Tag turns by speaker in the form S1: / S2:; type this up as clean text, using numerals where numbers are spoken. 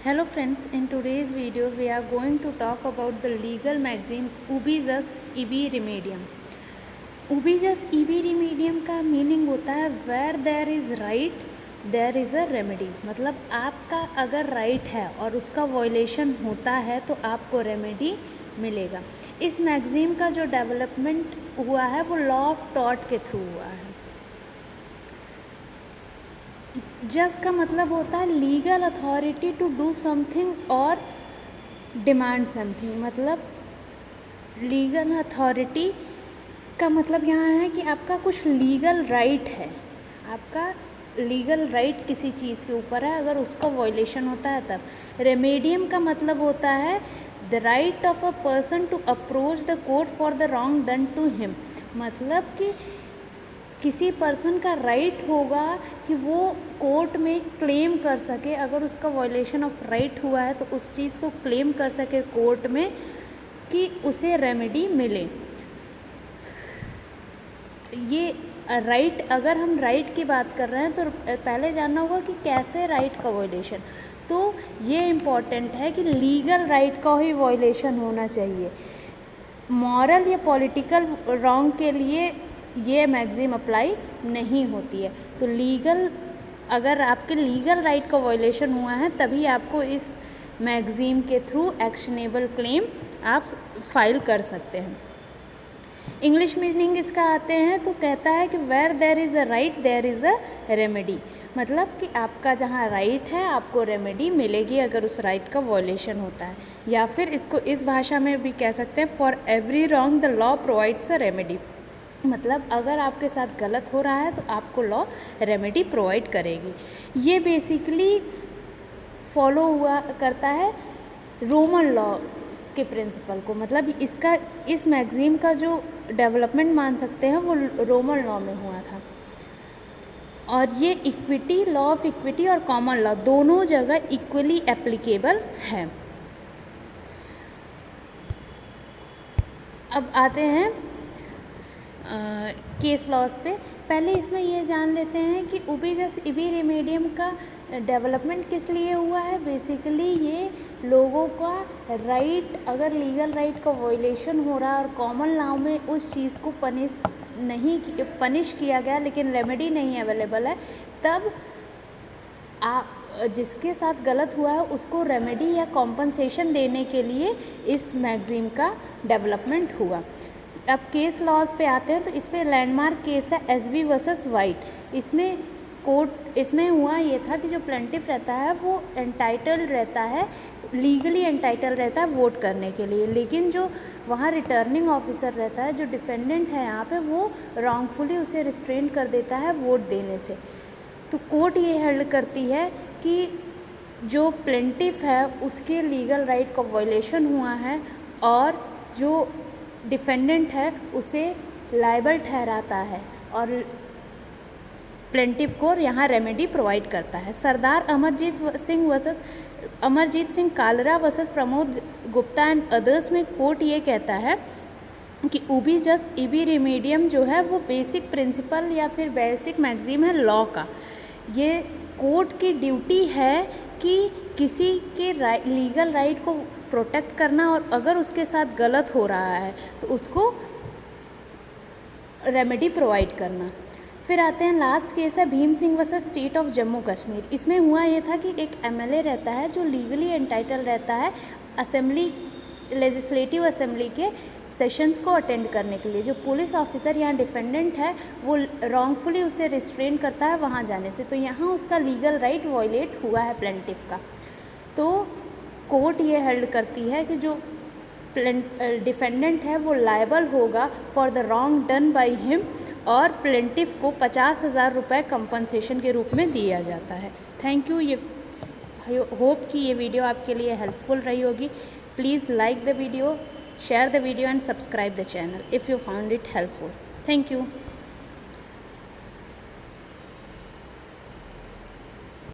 S1: Hello friends, in today's video we are going to talk about the legal maxim ubi jus ibi remedium. Ubi jus ibi remedium का meaning होता है where there is right there is a remedy. मतलब आपका अगर right है और उसका violation होता है तो आपको रेमेडी मिलेगा. इस मैगजीन का जो डेवलपमेंट हुआ है वो लॉ ऑफ टॉर्ट के थ्रू हुआ है. जज का मतलब होता है legal authority to do something और डिमांड समथिंग. मतलब लीगल अथॉरिटी का मतलब यहाँ है कि आपका कुछ लीगल राइट है, आपका लीगल राइट किसी चीज़ के ऊपर है, अगर उसका वायलेशन होता है तब. रेमेडियम का मतलब होता है the right of a person to approach the court for the wrong done to him. मतलब कि किसी पर्सन का राइट होगा कि वो कोर्ट में क्लेम कर सके, अगर उसका वायलेशन ऑफ राइट हुआ है तो उस चीज़ को क्लेम कर सके कोर्ट में कि उसे रेमेडी मिले. ये राइट, अगर हम राइट की बात कर रहे हैं तो पहले जानना होगा कि कैसे राइट का वायलेशन. तो ये इम्पॉर्टेंट है कि लीगल राइट का ही वायलेशन होना चाहिए. मॉरल या पॉलिटिकल रॉन्ग के लिए ये मैगजीम अप्लाई नहीं होती है. तो लीगल, अगर आपके लीगल राइट का वायलेशन हुआ है तभी आपको इस मैगजीम के थ्रू एक्शनेबल क्लेम आप फाइल कर सकते हैं. इंग्लिश मीनिंग इसका आते हैं तो कहता है कि where there is a right there is a remedy. मतलब कि आपका जहाँ राइट है आपको रेमेडी मिलेगी अगर उस राइट का वायलेशन होता है. या फिर इसको इस भाषा में भी कह सकते हैं for every wrong the law provides a remedy. मतलब अगर आपके साथ गलत हो रहा है तो आपको लॉ रेमेडी प्रोवाइड करेगी. ये बेसिकली फॉलो हुआ करता है रोमन लॉ के प्रिंसिपल को. मतलब इसका, इस मैगजीन का जो डेवलपमेंट मान सकते हैं वो रोमन लॉ में हुआ था. और ये इक्विटी, लॉ ऑफ इक्विटी और कॉमन लॉ दोनों जगह इक्वली एप्लीकेबल है. अब आते हैं केस लॉज पे. पहले इसमें ये जान लेते हैं कि उबी जस इबी रेमेडियम का डेवलपमेंट किस लिए हुआ है. बेसिकली ये लोगों का राइट, अगर लीगल राइट का वायलेशन हो रहा है और कॉमन लॉ में उस चीज़ को पनिश किया गया लेकिन रेमेडी नहीं अवेलेबल है, तब जिसके साथ गलत हुआ है उसको रेमेडी या कॉम्पनसेशन देने के लिए इस मैगजीन का डेवलपमेंट हुआ. अब केस लॉज पे आते हैं तो इस पर लैंडमार्क केस है एसबी वर्सेस वाइट. इसमें हुआ ये था कि जो प्लेंटिफ रहता है वो एंटाइटल्ड रहता है, लीगली एंटाइटल्ड रहता है वोट करने के लिए, लेकिन जो वहाँ रिटर्निंग ऑफिसर रहता है, जो डिफेंडेंट है यहाँ पे, वो रॉन्गफुली उसे रिस्ट्रेन कर देता है वोट देने से. तो कोर्ट ये हेल्ड करती है कि जो प्लेंटिफ है उसके लीगल राइट का वायलेशन हुआ है और जो डिफेंडेंट है उसे लायबल ठहराता है और प्लेंटिफ को यहाँ रेमेडी प्रोवाइड करता है. Sardar Amarjeet Singh Kalra versus Pramod Gupta and others में कोर्ट ये कहता है कि उबी जस इबी रेमेडियम जो है वो बेसिक प्रिंसिपल या फिर बेसिक मैगजीम है लॉ का. ये कोर्ट की ड्यूटी है कि किसी के लीगल राइट को प्रोटेक्ट करना और अगर उसके साथ गलत हो रहा है तो उसको रेमेडी प्रोवाइड करना. फिर आते हैं लास्ट केस है Bhim Singh versus state of Jammu Kashmir. इसमें हुआ ये था कि एक एमएलए रहता है जो लीगली एंटाइटल रहता है असेंबली, लेजिस्लेटिव असेंबली के सेशंस को अटेंड करने के लिए. जो पुलिस ऑफिसर यहाँ डिफेंडेंट है वो रॉन्गफुली उसे रिस्ट्रेन करता है वहाँ जाने से, तो यहाँ उसका लीगल राइट वायलेट हुआ है प्लेंटिफ का. तो कोर्ट ये हेल्ड करती है कि जो डिफेंडेंट है वो लायबल होगा for the wrong done by him और प्लेंटिफ को 50,000 रुपये कंपनसेशन के रूप में दिया जाता है. Thank you. ये होप कि ये वीडियो आपके लिए हेल्पफुल रही होगी. Please like the video, share the video and subscribe the channel if you found it helpful. Thank you.